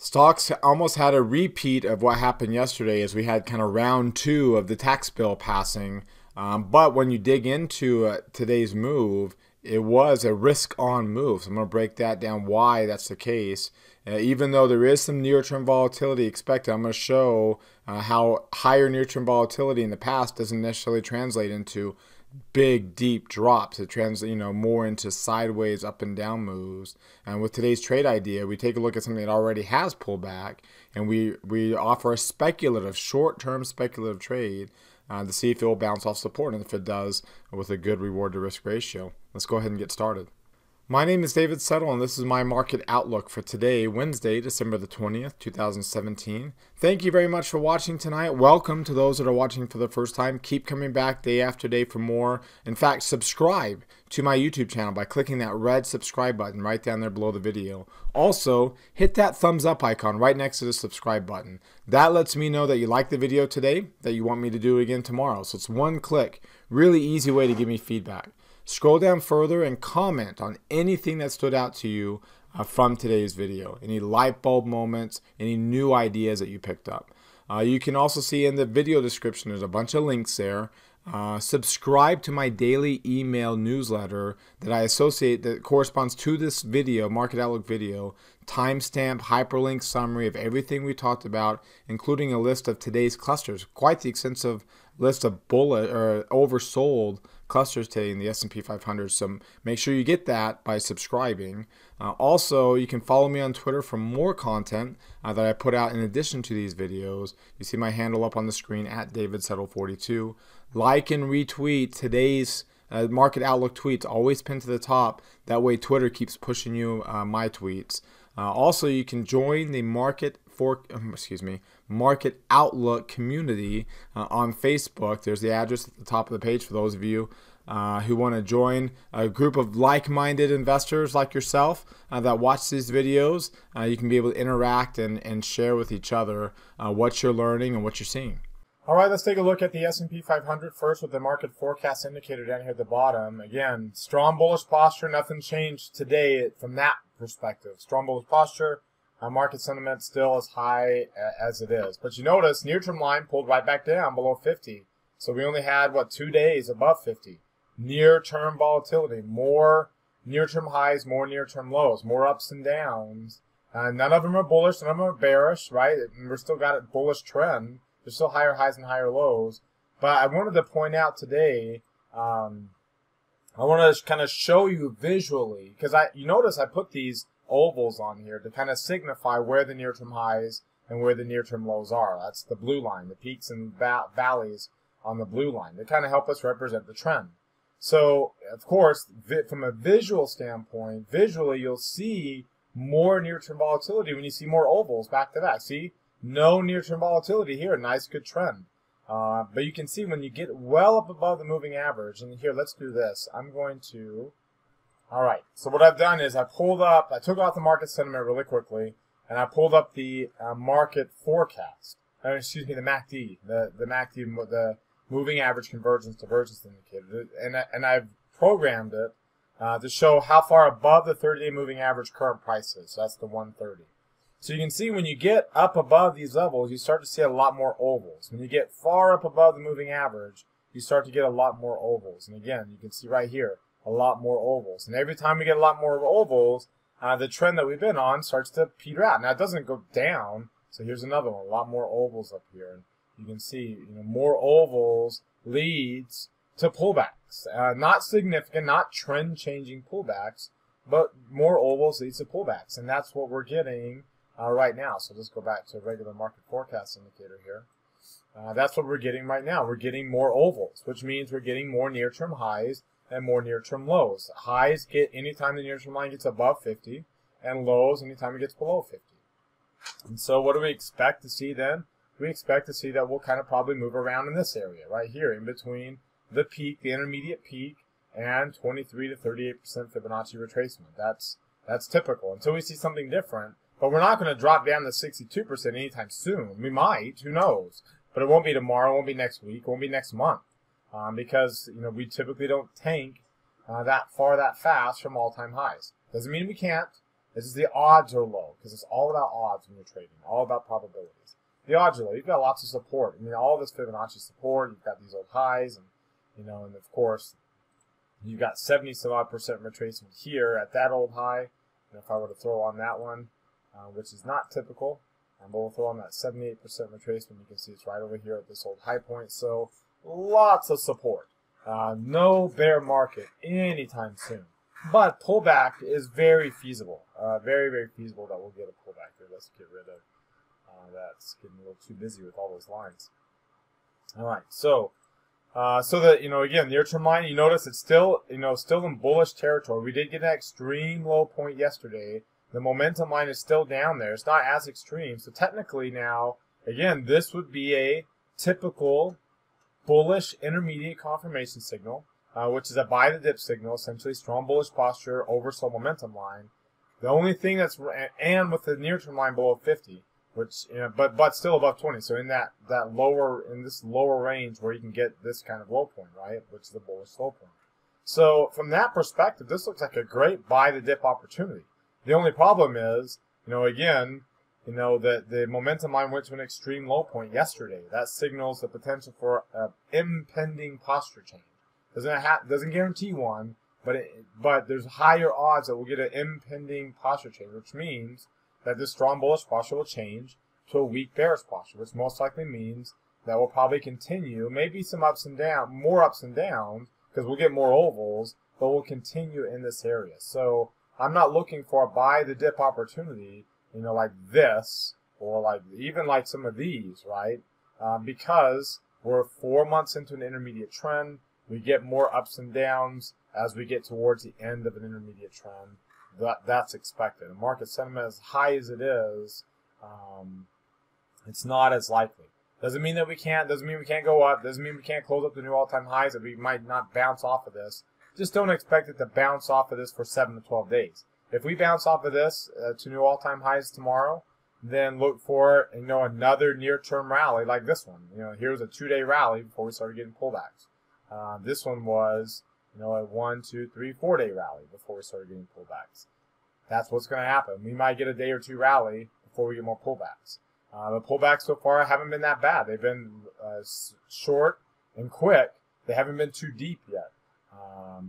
Stocks almost had a repeat of what happened yesterday as we had kind of round two of the tax bill passing. But when you dig into today's move, it was a risk-on move. So I'm going to break that down why that's the case. Even though there is some near-term volatility expected, I'm going to show how higher near-term volatility in the past doesn't necessarily translate into big deep drops. It translates more into sideways up and down moves. And with today's trade idea, we take a look at something that already has pulled back, and we offer a speculative, short-term speculative trade to see if it will bounce off support, and if it does, with a good reward to risk ratio. Let's go ahead and get started. My name is David Settle, and this is my market outlook for today, Wednesday, December the 20th, 2017. Thank you very much for watching tonight. Welcome to those that are watching for the first time. Keep coming back day after day for more. In fact, subscribe to my YouTube channel by clicking that red subscribe button right down there below the video. Also, hit that thumbs up icon right next to the subscribe button. That lets me know that you like the video today, that you want me to do it again tomorrow. So it's one click, really easy way to give me feedback. Scroll down further and comment on anything that stood out to you from today's video. Any light bulb moments, any new ideas that you picked up. You can also see in the video description, there's a bunch of links there. Subscribe to my daily email newsletter that I associate, that corresponds to this video, Market Outlook video. Timestamp, hyperlink summary of everything we talked about, including a list of today's clusters. Quite the extensive list of bullet or oversold clusters today in the S&P 500. So make sure you get that by subscribing. Also, you can follow me on Twitter for more content that I put out in addition to these videos. You see my handle up on the screen at DavidSettle42. Like and retweet today's Market Outlook tweets, always pinned to the top. That way Twitter keeps pushing you my tweets. Also, you can join the Market Outlook community on Facebook. There's the address at the top of the page for those of you who want to join a group of like-minded investors like yourself that watch these videos. You can be able to interact and share with each other what you're learning and what you're seeing. All right, let's take a look at the S&P 500 first with the market forecast indicator down here at the bottom. Again, strong bullish posture. Nothing changed today from that perspective. Strong bullish posture. Market sentiment still as high as it is. But you notice near-term line pulled right back down below 50. So we only had, 2 days above 50. Near-term volatility. More near-term highs, more near-term lows. More ups and downs. None of them are bullish. None of them are bearish, right? We're still got a bullish trend. There's still higher highs and higher lows. But I wanted to point out today, I want to kind of show you visually, because you notice I put these ovals on here to kind of signify where the near-term highs and where the near-term lows are. That's the blue line, the peaks and valleys on the blue line. They kind of help us represent the trend. So, of course, from a visual standpoint, visually you'll see more near-term volatility when you see more ovals back to back. See? No near-term volatility here. Nice, good trend. But you can see when you get well up above the moving average, and here, let's do this. I'm going to, all right, so what I've done is I took out the market sentiment really quickly, and I pulled up the market forecast, the MACD, the MACD, the moving average convergence divergence indicator, and I've programmed it to show how far above the 30-day moving average current price is. So that's the 130. So you can see when you get up above these levels, you start to see a lot more ovals. When you get far up above the moving average, you start to get a lot more ovals. And again, you can see right here, a lot more ovals. And every time we get a lot more ovals, the trend that we've been on starts to peter out. Now, it doesn't go down. So here's another one, a lot more ovals up here. And you can see, more ovals leads to pullbacks. Not significant, not trend-changing pullbacks, but more ovals leads to pullbacks. And that's what we're getting right now. So let's go back to a regular market forecast indicator here. That's what we're getting right now. We're getting more ovals, which means we're getting more near-term highs and more near-term lows. Highs get anytime the near-term line gets above 50, and lows anytime it gets below 50. And so what do we expect to see then? We expect to see that we'll kind of probably move around in this area right here in between the peak, the intermediate peak, and 23 to 38% Fibonacci retracement. That's typical until we see something different. But we're not going to drop down to 62% anytime soon. We might, who knows? But it won't be tomorrow, it won't be next week, it won't be next month. Because we typically don't tank that far that fast from all-time highs. Doesn't mean we can't. It's just the odds are low because it's all about odds when you're trading, all about probabilities. The odds are low. You've got lots of support. I mean, all this Fibonacci support. You've got these old highs, and and of course, you've got 70-some odd percent retracement here at that old high. And if I were to throw on that one, which is not typical, but we'll throw on that 78% retracement. You can see it's right over here at this old high point. So lots of support. No bear market anytime soon. But pullback is very feasible. Very, very feasible that we'll get a pullback here. Let's get rid of that's getting a little too busy with all those lines. All right, so that again, near-term line, you notice it's still still in bullish territory. We did get an extreme low point yesterday. The momentum line is still down there. It's not as extreme. So technically now, again, this would be a typical bullish intermediate confirmation signal, which is a buy the dip signal, essentially strong bullish posture, oversold momentum line. The only thing that's, and with the near-term line below 50, which but still above 20. So in this lower range where you can get this kind of low point, right, which is the bullish low point. So from that perspective, this looks like a great buy the dip opportunity. The only problem is, again, that the momentum line went to an extreme low point yesterday. That signals the potential for an impending posture change. Doesn't guarantee one, but there's higher odds that we'll get an impending posture change, which means that this strong bullish posture will change to a weak bearish posture, which most likely means that we'll probably continue, maybe some more ups and downs, because we'll get more ovals, but we'll continue in this area. So I'm not looking for a buy the dip opportunity, like this, or even like some of these, right? Because we're 4 months into an intermediate trend. We get more ups and downs as we get towards the end of an intermediate trend. That's expected. And market sentiment, as high as it is, it's not as likely. Doesn't mean that we can't. Doesn't mean we can't go up. Doesn't mean we can't close up the new all-time highs. That we might not bounce off of this. Just don't expect it to bounce off of this for 7 to 12 days. If we bounce off of this to new all-time highs tomorrow, then look for another near-term rally like this one. Here's a 2-day rally before we started getting pullbacks. This one was a 1, 2, 3, 4-day rally before we started getting pullbacks. That's what's going to happen. We might get a day or two rally before we get more pullbacks. The pullbacks so far haven't been that bad. They've been short and quick. They haven't been too deep yet.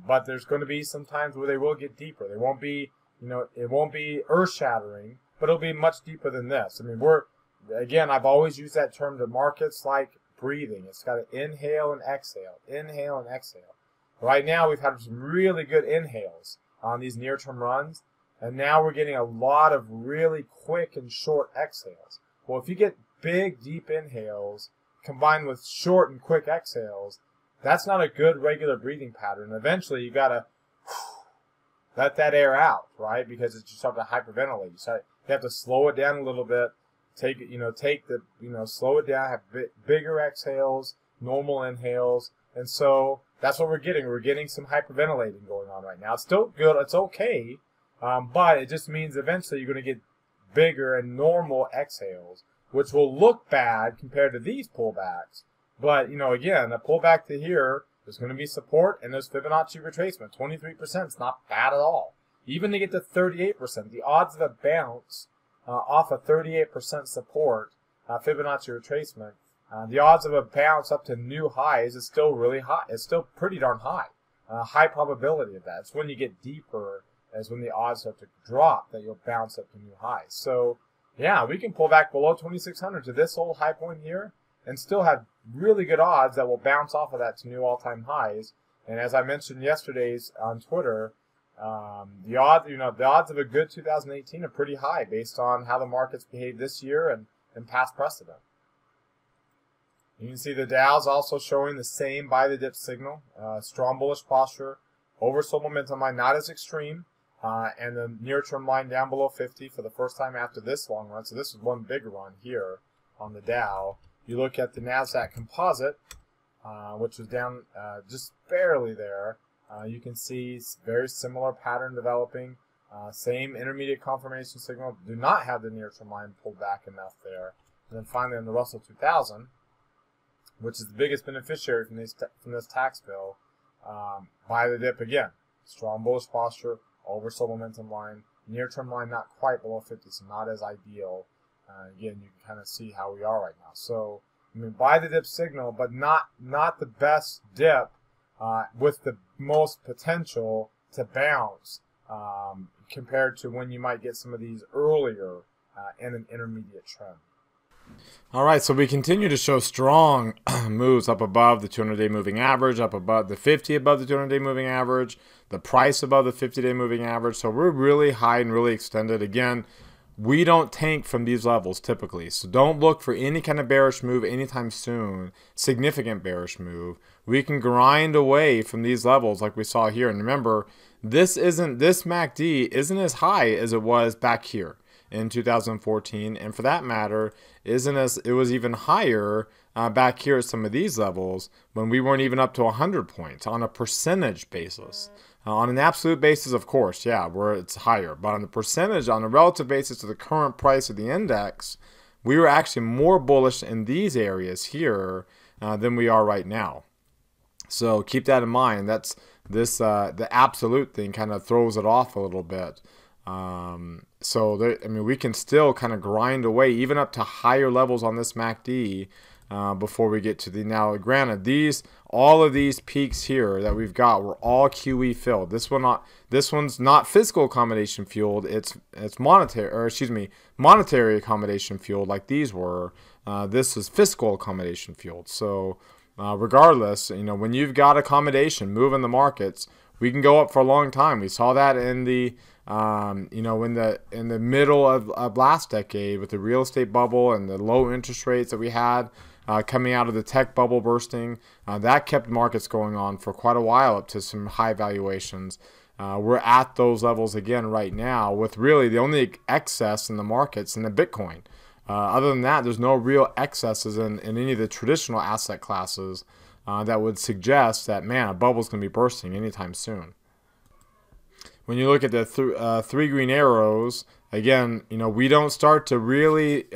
But there's going to be some times where they will get deeper. They won't be, it won't be earth-shattering, but it'll be much deeper than this. I mean, I've always used that term to markets like breathing. It's got to inhale and exhale, inhale and exhale. Right now, we've had some really good inhales on these near-term runs, and now we're getting a lot of really quick and short exhales. Well, if you get big, deep inhales combined with short and quick exhales, that's not a good regular breathing pattern. Eventually, you got to let that air out, right? Because you start to hyperventilate. You have to slow it down a little bit. Slow it down. Have bigger exhales, normal inhales, and so that's what we're getting. We're getting some hyperventilating going on right now. It's still good. It's okay, but it just means eventually you're going to get bigger and normal exhales, which will look bad compared to these pullbacks. But, again, a pullback to here, there's going to be support, and there's Fibonacci retracement. 23% is not bad at all. Even to get to 38%, the odds of a bounce off of 38% support, Fibonacci retracement, the odds of a bounce up to new highs is still really high. It's still pretty darn high. High probability of that. It's when you get deeper, as when the odds start to drop, that you'll bounce up to new highs. So, yeah, we can pull back below 2,600 to this old high point here, and still have really good odds that will bounce off of that to new all-time highs. And as I mentioned yesterday's on Twitter, the odds of a good 2018 are pretty high based on how the markets behaved this year and past precedent. You can see the Dow's also showing the same buy the dip signal, strong bullish posture, oversold momentum line, not as extreme, and the near-term line down below 50 for the first time after this long run. So this is one big run here on the Dow. You look at the NASDAQ composite, which was down just barely there. You can see very similar pattern developing. Same intermediate confirmation signal. Do not have the near-term line pulled back enough there. And then finally in the Russell 2000, which is the biggest beneficiary from this tax bill, buy the dip again. Strong bullish posture, oversold momentum line, Near-term line not quite below 50, so not as ideal. Again, you can kind of see how we are right now. So, I mean, buy the dip signal, but not the best dip with the most potential to bounce compared to when you might get some of these earlier in an intermediate trend. All right, so we continue to show strong moves up above the 200-day moving average, up above the 50 above the 200-day moving average, the price above the 50-day moving average. So we're really high and really extended. Again, we don't tank from these levels typically. So don't look for any kind of bearish move anytime soon, significant bearish move. We can grind away from these levels like we saw here. And remember, this MACD isn't as high as it was back here in 2014, and for that matter, it was even higher back here at some of these levels when we weren't even up to 100 points on a percentage basis. On an absolute basis, of course, yeah, where it's higher, but on the percentage, on a relative basis to the current price of the index, we were actually more bullish in these areas here than we are right now. So keep that in mind. That's the absolute thing kind of throws it off a little bit. So there, I mean, we can still kind of grind away even up to higher levels on this MACD before we get to the, now granted, all of these peaks here that we've got were all QE filled. This one's not fiscal accommodation fueled, it's monetary accommodation fueled like these were. This is fiscal accommodation fueled. So regardless, when you've got accommodation moving the markets, we can go up for a long time. We saw that in the in the middle of last decade with the real estate bubble and the low interest rates that we had coming out of the tech bubble bursting. That kept markets going on for quite a while up to some high valuations. We're at those levels again right now with really the only excess in the markets in the Bitcoin. Other than that, there's no real excesses in any of the traditional asset classes that would suggest that, man, a bubble's going to be bursting anytime soon. When you look at the three green arrows, again, we don't start to really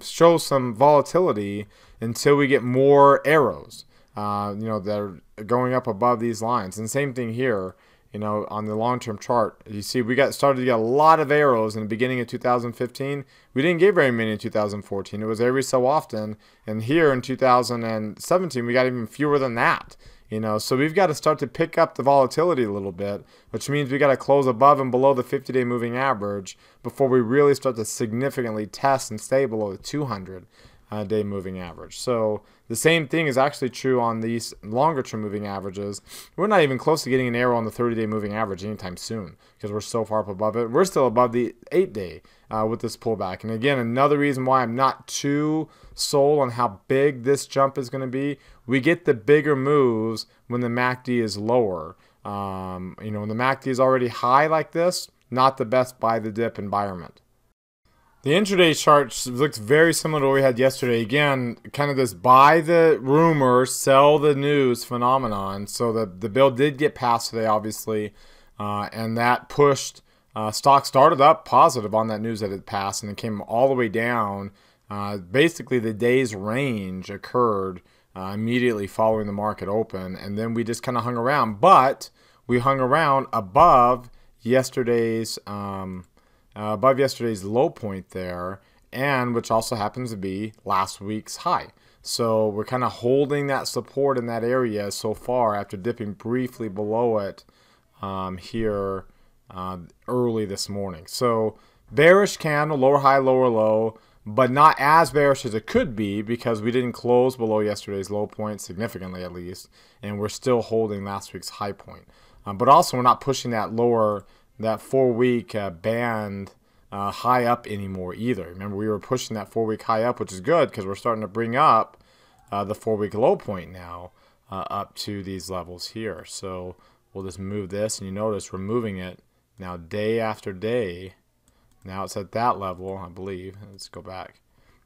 show some volatility until we get more arrows, that are going up above these lines. And same thing here, on the long-term chart. You see, we started to get a lot of arrows in the beginning of 2015. We didn't get very many in 2014. It was every so often. And here in 2017, we got even fewer than that. So we've got to start to pick up the volatility a little bit, which means we got to close above and below the 50-day moving average before we really start to significantly test and stay below the 200-day moving average. So the same thing is actually true on these longer-term moving averages. We're not even close to getting an arrow on the 30-day moving average anytime soon because we're so far up above it. We're still above the 8-day with this pullback. And again, another reason why I'm not too sold on how big this jump is going to be. We get the bigger moves when the MACD is lower. When the MACD is already high like this, not the best buy the dip environment. The intraday chart looks very similar to what we had yesterday. Again, kind of this buy the rumor, sell the news phenomenon. So the bill did get passed today, obviously, and that pushed stock started up positive on that news that it passed, and it came all the way down. Basically, the day's range occurred immediately following the market open, and then we just kind of hung around. But we hung around above yesterday's low point there, and which also happens to be last week's high. So we're kind of holding that support in that area so far after dipping briefly below it here early this morning. So bearish candle, lower high, lower low, but not as bearish as it could be because we didn't close below yesterday's low point significantly at least, and we're still holding last week's high point. But also we're not pushing that 4-week band high up anymore either. Remember, we were pushing that 4-week high up, which is good because we're starting to bring up the 4-week low point now up to these levels here. So we'll just move this, and you notice we're moving it now day after day. Now it's at that level, I believe. Let's go back.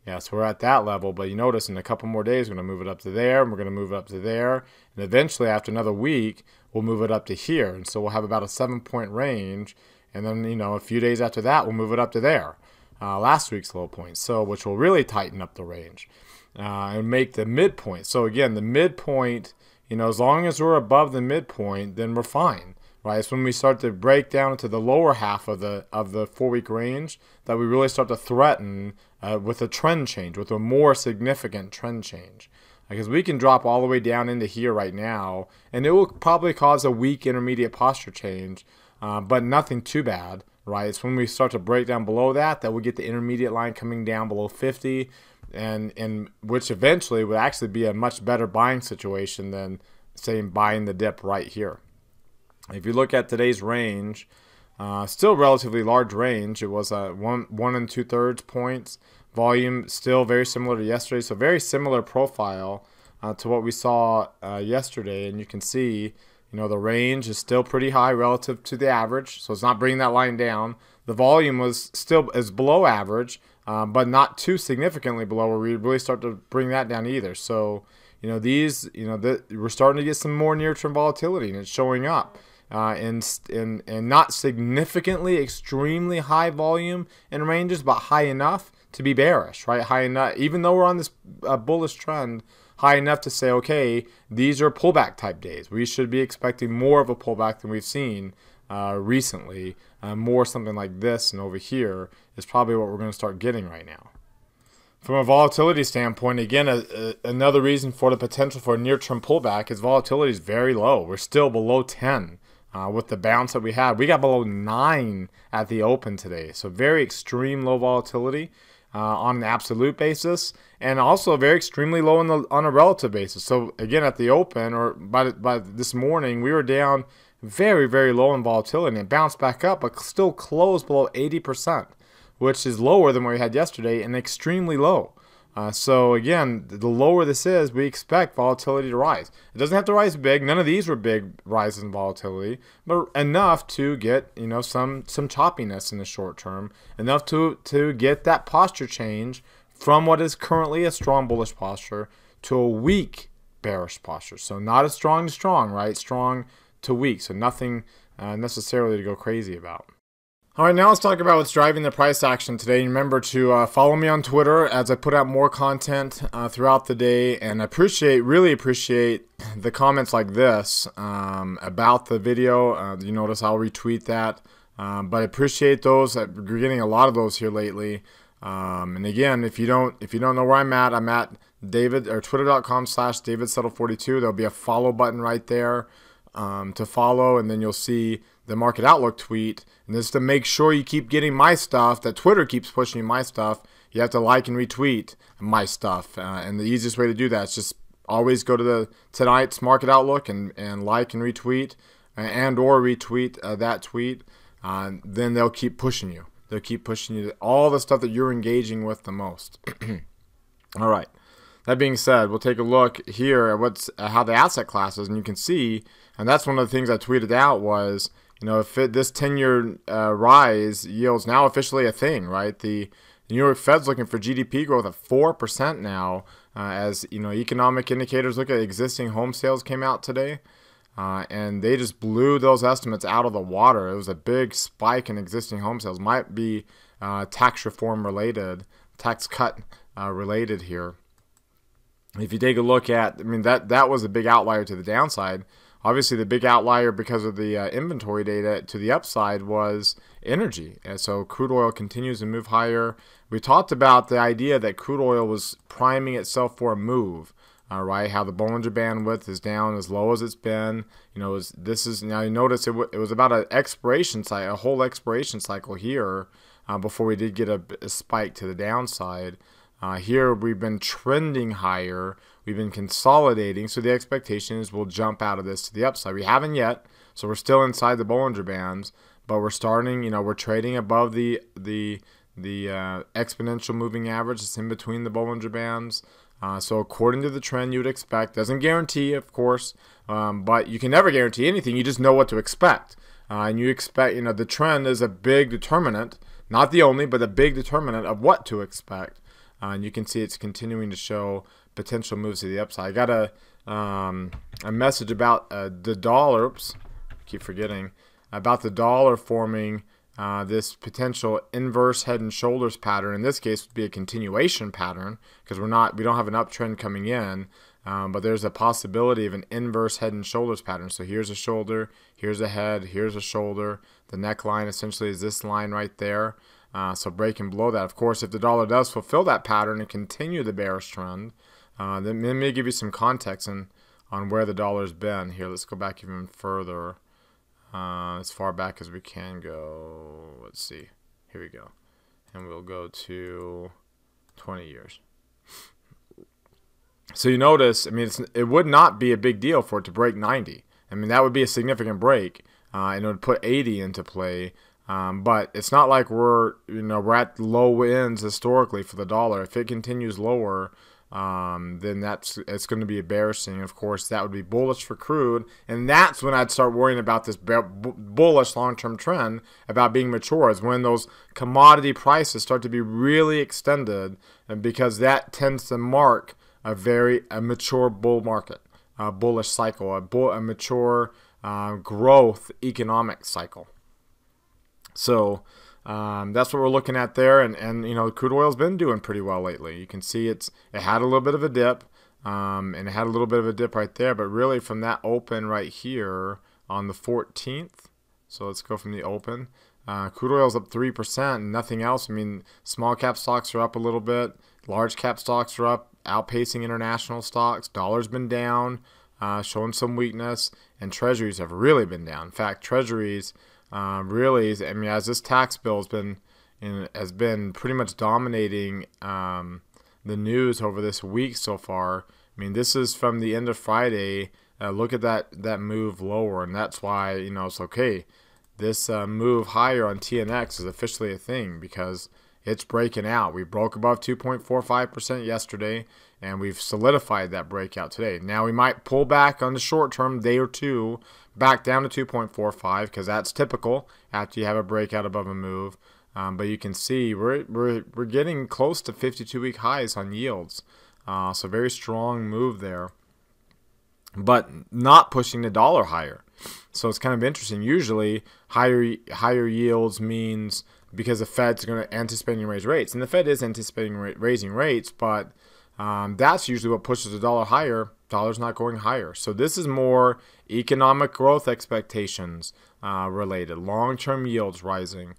Yeah, so we're at that level, but you notice in a couple more days we're going to move it up to there, and we're going to move it up to there, and eventually after another week we'll move it up to here, and so we'll have about a 7-point range, and then a few days after that we'll move it up to there, last week's low point, so which will really tighten up the range and make the midpoint. So again, the midpoint, as long as we're above the midpoint, then we're fine. right? It's when we start to break down into the lower half of the 4-week range that we really start to threaten with a trend change, with a more significant trend change. Because we can drop all the way down into here right now, and it will probably cause a weak intermediate posture change, but nothing too bad, right? It's when we start to break down below that we get the intermediate line coming down below 50, and which eventually would actually be a much better buying situation than, say, buying the dip right here. If you look at today's range, still relatively large range. It was 1 2/3 points. Volume still very similar to yesterday, so very similar profile to what we saw yesterday. And you can see, the range is still pretty high relative to the average, so it's not bringing that line down. The volume is below average, but not too significantly below where we really start to bring that down either. So, we're starting to get some more near-term volatility, and it's showing up. And not significantly extremely high volume in ranges, but high enough to be bearish, right? High enough, even though we're on this bullish trend, high enough to say, okay, these are pullback type days. We should be expecting more of a pullback than we've seen recently. More something like this, and over here is probably what we're going to start getting right now. From a volatility standpoint, again, another reason for the potential for a near-term pullback is volatility is very low. We're still below 10. With the bounce that we had. We got below 9 at the open today. So very extreme low volatility on an absolute basis, and also very extremely low on a relative basis. So again, at the open, or by this morning, we were down very, very low in volatility, and it bounced back up, but still closed below 80%, which is lower than what we had yesterday and extremely low. So again, the lower this is, we expect volatility to rise. It doesn't have to rise big. None of these were big rises in volatility, but enough to get some choppiness in the short term, enough to get that posture change from what is currently a strong bullish posture to a weak bearish posture. So not as strong to strong, right? Strong to weak. So nothing necessarily to go crazy about. All right, now let's talk about what's driving the price action today. Remember to follow me on Twitter as I put out more content throughout the day, and really appreciate the comments like this about the video. You notice I'll retweet that, but I appreciate those. We're getting a lot of those here lately. And again, if you don't know where I'm at David or twitter.com/DavidSettle42. There'll be a follow button right there to follow, and then you'll see the market outlook tweet. And this is to make sure you keep getting my stuff, that Twitter keeps pushing my stuff. You have to like and retweet my stuff, and the easiest way to do that is just always go to tonight's market outlook and like and retweet or retweet that tweet. Then they'll keep pushing you. They'll keep pushing you to all the stuff that you're engaging with the most. All right. That being said, we'll take a look here at how the asset classes, and you can see, and that's one of the things I tweeted out was, if this 10-year rise yields now officially a thing, right? The New York Fed's looking for GDP growth at 4% now, as economic indicators. Look at existing home sales came out today, and they just blew those estimates out of the water. It was a big spike in existing home sales. Might be tax reform related, tax cut related here. If you take a look at, that was a big outlier to the downside. Obviously, the big outlier because of the inventory data to the upside was energy. And so crude oil continues to move higher. We talked about the idea that crude oil was priming itself for a move, right? How the Bollinger Band width is down as low as it's been. Now you notice it was about a whole expiration cycle here before we did get a spike to the downside. Here we've been trending higher, we've been consolidating, so the expectation is we'll jump out of this to the upside. We haven't yet, so we're still inside the Bollinger Bands, but we're starting, we're trading above the exponential moving average. It's in between the Bollinger Bands. So according to the trend you would expect, doesn't guarantee, of course, but you can never guarantee anything. You just know what to expect. And you expect, the trend is a big determinant, not the only, but a big determinant of what to expect. And you can see it's continuing to show potential moves to the upside. I got a message about the dollar. Oops, I keep forgetting about the dollar forming this potential inverse head and shoulders pattern. In this case, would be a continuation pattern because we don't have an uptrend coming in, but there's a possibility of an inverse head and shoulders pattern. So here's a shoulder, here's a head, here's a shoulder. The neckline essentially is this line right there. So breaking below that. Of course, if the dollar does fulfill that pattern and continue the bearish trend, then let me give you some context on where the dollar's been. Here, let's go back even further. As far back as we can go. Let's see. Here we go. And we'll go to 20 years. So you notice, I mean, it would not be a big deal for it to break 90. I mean, that would be a significant break, and it would put 80 into play. But it's not like we're at low ends historically for the dollar. If it continues lower, then it's going to be embarrassing. Of course, that would be bullish for crude, and that's when I'd start worrying about this bullish long-term trend about being mature, is when those commodity prices start to be really extended, and because that tends to mark a mature bull market, a bullish cycle, a mature growth economic cycle. So that's what we're looking at there, and crude oil's been doing pretty well lately. You can see it had a little bit of a dip, and it had a little bit of a dip right there, but really from that open right here on the 14th, so let's go from the open, crude oil's up 3% and nothing else. I mean, small cap stocks are up a little bit, large cap stocks are up, outpacing international stocks. Dollar's been down, showing some weakness, and treasuries have really been down. In fact, treasuries really, I mean, as this tax bill has been pretty much dominating the news over this week so far. I mean, this is from the end of Friday. Look at that move lower, and that's why it's okay. This move higher on TNX is officially a thing because it's breaking out. We broke above 2.45% yesterday, and we've solidified that breakout today. Now we might pull back on the short term, day or two, back down to 2.45 because that's typical after you have a breakout above a move. But you can see we're getting close to 52-week highs on yields. So very strong move there, but not pushing the dollar higher. So it's kind of interesting. Usually higher yields means because the Fed's going to anticipating raise rates, and the Fed is anticipating raising rates, but that's usually what pushes the dollar higher. Dollar's not going higher. So this is more economic growth expectations related. Long-term yields rising,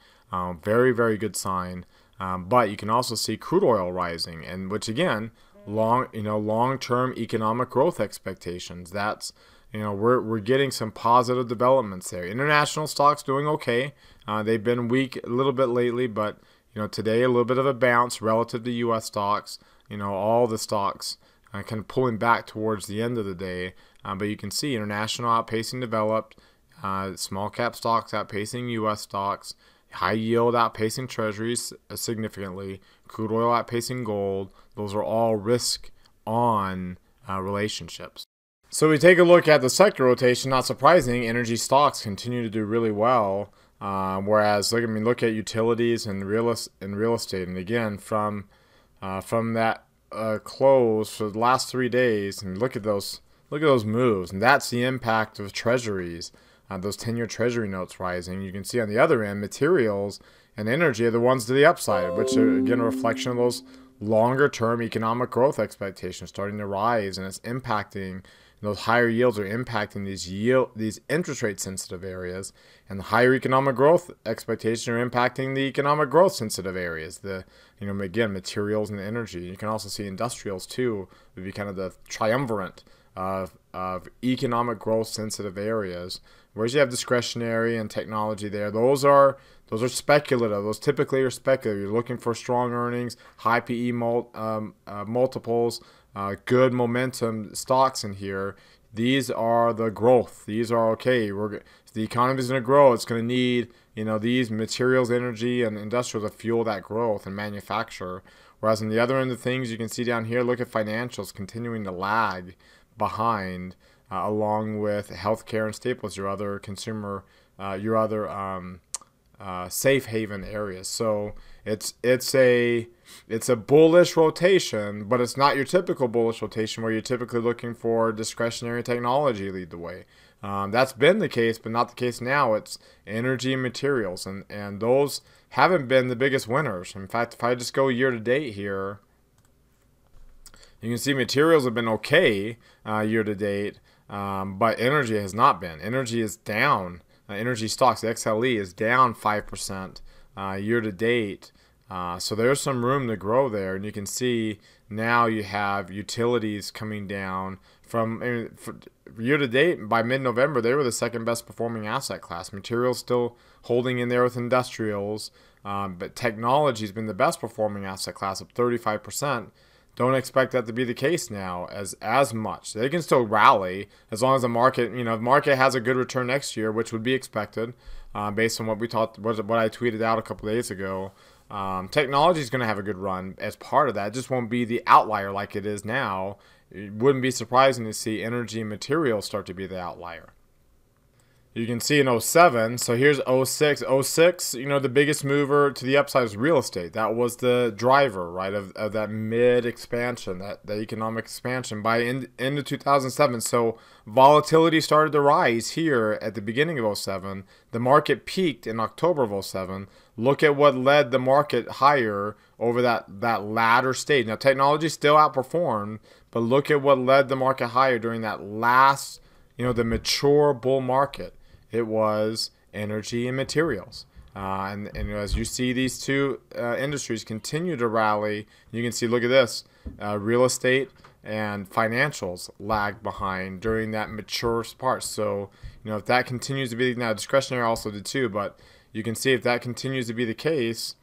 very, very good sign. But you can also see crude oil rising, and which again, long-term economic growth expectations. That's we're getting some positive developments there. International stocks doing okay. They've been weak a little bit lately, but today a little bit of a bounce relative to U.S. stocks. All the stocks kind of pulling back towards the end of the day. But you can see international outpacing developed, small cap stocks outpacing U.S. stocks, high yield outpacing treasuries significantly, crude oil outpacing gold. Those are all risk on relationships. So we take a look at the sector rotation. Not surprising, energy stocks continue to do really well. Whereas look at utilities and real estate. And again, from that close for the last 3 days, and look at those moves, and that's the impact of treasuries. Those 10-year treasury notes rising. You can see on the other end, materials and energy are the ones to the upside, which are again a reflection of those longer-term economic growth expectations starting to rise, and it's impacting. Those higher yields are impacting these interest rate sensitive areas, and the higher economic growth expectations are impacting the economic growth sensitive areas. Again, materials and energy. You can also see industrials too would be kind of the triumvirate of economic growth sensitive areas. Whereas you have discretionary and technology there, those are speculative. Those typically are speculative. You're looking for strong earnings, high PE multiples. Good momentum stocks in here. These are the growth. These are okay. The economy is going to grow. It's going to need these materials, energy, and industrial to fuel that growth and manufacture. Whereas on the other end of things, you can see down here, look at financials continuing to lag behind, along with healthcare and staples, your other consumer, safe haven areas. So it's a bullish rotation, but it's not your typical bullish rotation where you're typically looking for discretionary technology lead the way. That's been the case, but not the case now. It's energy and materials, and those haven't been the biggest winners. In fact, if I just go year to date here, you can see materials have been okay year to date, but energy has not been. Energy is down. Energy stocks, the XLE, is down 5% year to date. So there's some room to grow there, and you can see now you have utilities coming down from year to date. By mid-November, they were the second best performing asset class. Materials still holding in there with industrials, but technology has been the best performing asset class, up 35%. Don't expect that to be the case now as much. They can still rally as long as the market, the market has a good return next year, which would be expected based on what we talked, what I tweeted out a couple of days ago. Technology is going to have a good run as part of that. It just won't be the outlier like it is now. It wouldn't be surprising to see energy and materials start to be the outlier. You can see in 07, so here's 06. 06, the biggest mover to the upside is real estate. That was the driver, right, of that mid-expansion, that economic expansion by end of 2007. So volatility started to rise here at the beginning of 07. The market peaked in October of 07. Look at what led the market higher over that latter stage. Now, technology still outperformed, but look at what led the market higher during that last, the mature bull market. It was energy and materials. And as you see these two industries continue to rally, you can see, look at this, real estate and financials lag behind during that mature part. So, if that continues to be, now discretionary also did too, but you can see if that continues to be the case,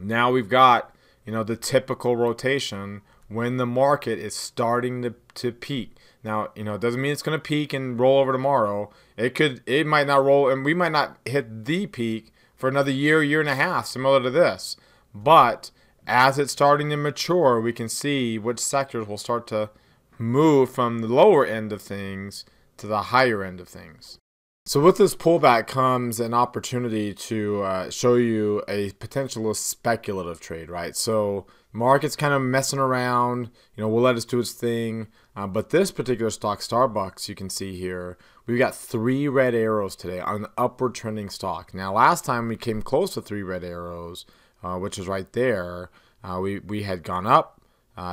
now we've got, the typical rotation when the market is starting to peak. Now, it doesn't mean it's going to peak and roll over tomorrow. It might not roll, and we might not hit the peak for another year and a half, similar to this. But as it's starting to mature, we can see which sectors will start to move from the lower end of things to the higher end of things. So with this pullback comes an opportunity to show you a potential speculative trade, right? So market's kind of messing around, we'll let it do its thing. But this particular stock, Starbucks, you can see here, we've got 3 red arrows today on an upward trending stock. Now, last time we came close to 3 red arrows, which is right there, we had gone up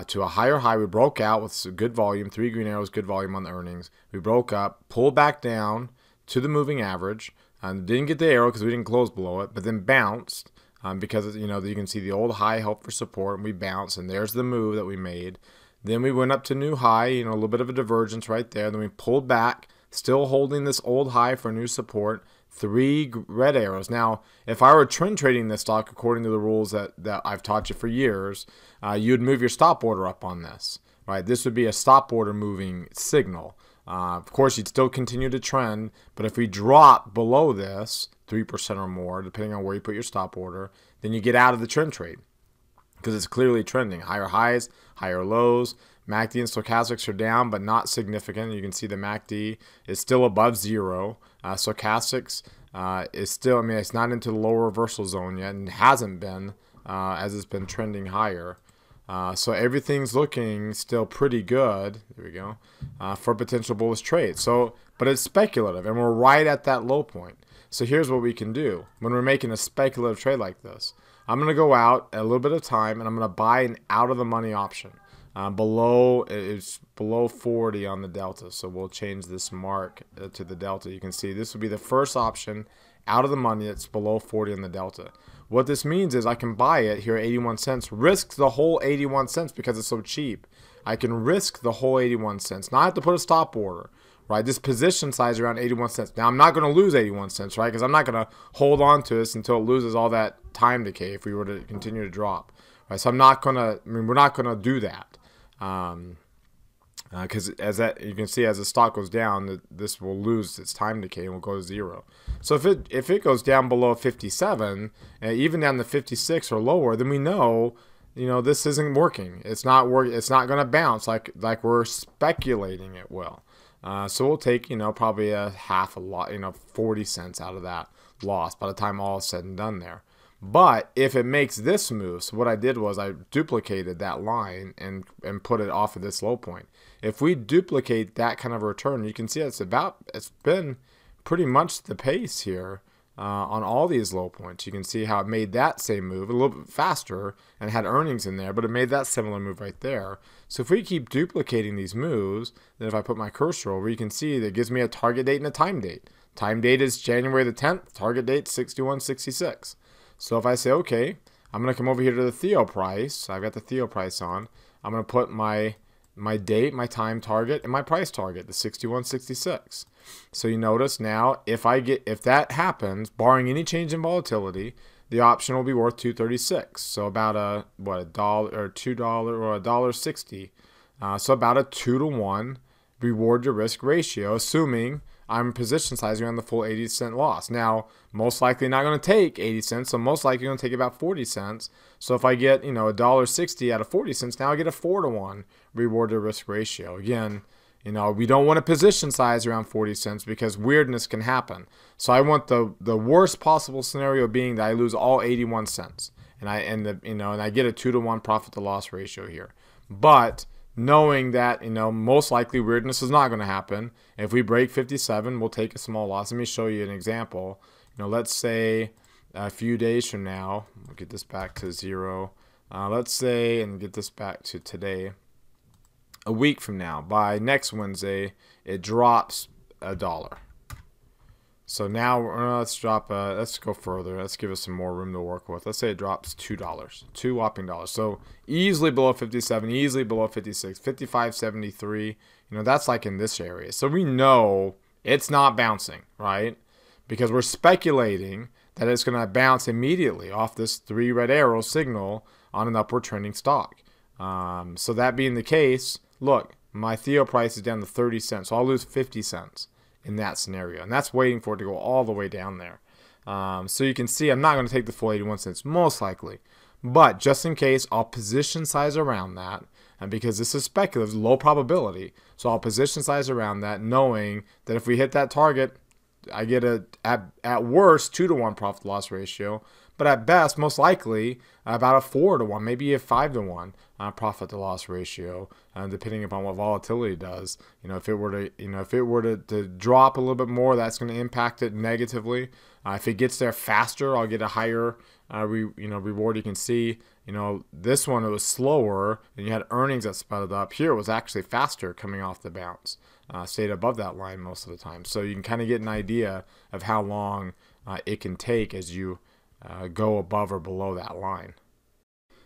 to a higher high. We broke out with some good volume, 3 green arrows, good volume on the earnings. We broke up, pulled back down to the moving average, and didn't get the arrow because we didn't close below it, but then bounced because, you can see the old high held for support, and we bounced, and there's the move that we made. Then we went up to new high, a little bit of a divergence right there. Then we pulled back, still holding this old high for new support. 3 red arrows. Now, if I were trend trading this stock according to the rules that I've taught you for years, you'd move your stop order up on this, right? This would be a stop order moving signal. Of course, you'd still continue to trend, but if we drop below this, 3% or more, depending on where you put your stop order, then you get out of the trend trade because it's clearly trending. Higher highs, higher lows. MACD and stochastics are down, but not significant. You can see the MACD is still above 0. Stochastics is still, it's not into the lower reversal zone yet and hasn't been as it's been trending higher. So everything's looking still pretty good. There we go. For potential bullish trade. But it's speculative, and we're right at that low point. So here's what we can do when we're making a speculative trade like this. I'm going to go out a little bit of time, and I'm going to buy an out of the money option. It's below 40 on the delta. So we'll change this mark to the delta. You can see this will be the first option out of the money that's below 40 on the delta. What this means is I can buy it here at 81 cents, risk the whole 81 cents because it's so cheap. I can risk the whole 81 cents. Now I have to put a stop order, right? This position size around 81 cents. Now I'm not going to lose 81 cents, right? Because I'm not going to hold on to this until it loses all that time decay if we were to continue to drop, right? So I'm not going to, we're not going to do that. Because as that you can see, as the stock goes down, this will lose its time decay and will go to 0. So if it goes down below 57, even down to 56 or lower, then we know, this isn't working. It's not going to bounce like we're speculating it will. So we'll take probably a half a lot, 40 cents out of that loss by the time all is said and done there. But if it makes this move, so what I did was I duplicated that line and put it off of this low point. If we duplicate that kind of return, you can see it's been pretty much the pace here on all these low points. You can see how it made that same move a little bit faster and had earnings in there, but it made that similar move right there. So if we keep duplicating these moves, then if I put my cursor over, you can see that it gives me a target date and a time date. Time date is January the 10th, target date 61.66. So if I say, okay, I'm going to come over here to the Theo price. I've got the Theo price on. I'm going to put my date, my time target, and my price target, the 61.66. So you notice now, if that happens, barring any change in volatility, the option will be worth $2.36. So about a dollar or $2 or $1.60. So about a 2-to-1 reward to risk ratio, assuming I'm position sizing on the full 80-cent loss. Now, most likely not going to take 80 cents, so most likely going to take about 40 cents. So if I get, $1.60 out of 40 cents, now I get a 4-to-1 reward to risk ratio. Again, we don't want to position size around 40 cents because weirdness can happen. So I want the worst possible scenario being that I lose all 81 cents and I get a 2-to-1 profit to loss ratio here. But knowing that, most likely weirdness is not going to happen. If we break 57, we'll take a small loss. Let me show you an example. Let's say a few days from now, we'll get this back to 0. Let's say, and get this back to today, a week from now, by next Wednesday, it drops $1. So now let's go further. Let's give us some more room to work with. Let's say it drops $2, $2 whopping dollars. So easily below 57, easily below 56, 55.73. That's like in this area. So we know it's not bouncing, right? Because we're speculating that it's going to bounce immediately off this 3 red arrow signal on an upward trending stock. So that being the case, look, my Theo price is down to 30 cents. So I'll lose 50 cents. In that scenario, and that's waiting for it to go all the way down there. So you can see I'm not going to take the full 81 cents most likely, but just in case, I'll position size around that, and because this is speculative, low probability, so I'll position size around that, knowing that if we hit that target, I get at worst 2-to-1 profit loss ratio, but at best, most likely, about a 4-to-1, maybe a 5-to-1 profit to loss ratio, depending upon what volatility does. If it were to drop a little bit more, that's going to impact it negatively. If it gets there faster, I'll get a higher reward. You can see, this one, it was slower, and you had earnings that sped up. Here, it was actually faster coming off the bounce. Stayed above that line most of the time. So you can kind of get an idea of how long it can take as you go above or below that line.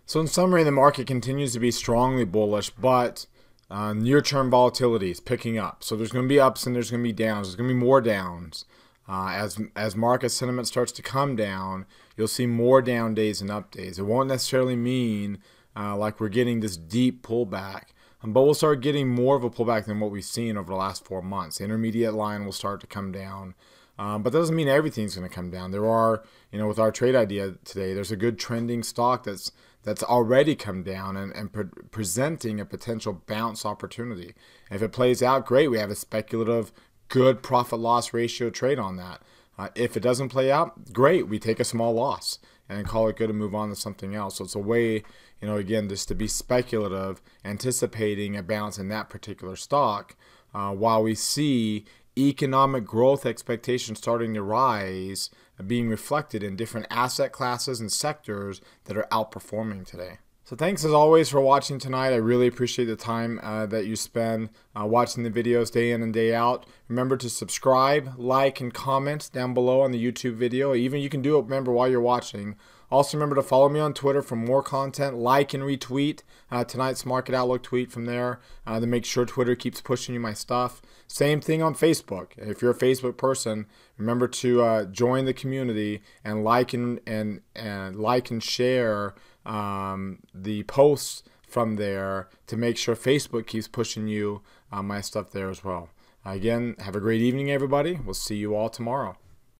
So in summary, the market continues to be strongly bullish, but near-term volatility is picking up. So there's going to be ups and there's going to be downs. There's going to be more downs. As market sentiment starts to come down, you'll see more down days and up days. It won't necessarily mean like we're getting this deep pullback, but we'll start getting more of a pullback than what we've seen over the last 4 months. The intermediate line will start to come down. But that doesn't mean everything's going to come down. There are, with our trade idea today, there's a good trending stock that's already come down and presenting a potential bounce opportunity. If it plays out, great. We have a speculative, good profit loss ratio trade on that. If it doesn't play out, great. We take a small loss and call it good and move on to something else. So it's a way, again, just to be speculative, anticipating a bounce in that particular stock while we see economic growth expectations starting to rise, being reflected in different asset classes and sectors that are outperforming today. So thanks as always for watching tonight. I really appreciate the time that you spend watching the videos day in and day out. Remember to subscribe, like, and comment down below on the YouTube video. Even you can do it, remember, while you're watching. Also remember to follow me on Twitter for more content. Like and retweet tonight's Market Outlook tweet from there to make sure Twitter keeps pushing you my stuff. Same thing on Facebook. If you're a Facebook person, remember to join the community and like and share the posts from there to make sure Facebook keeps pushing you my stuff there as well. Again, have a great evening, everybody. We'll see you all tomorrow.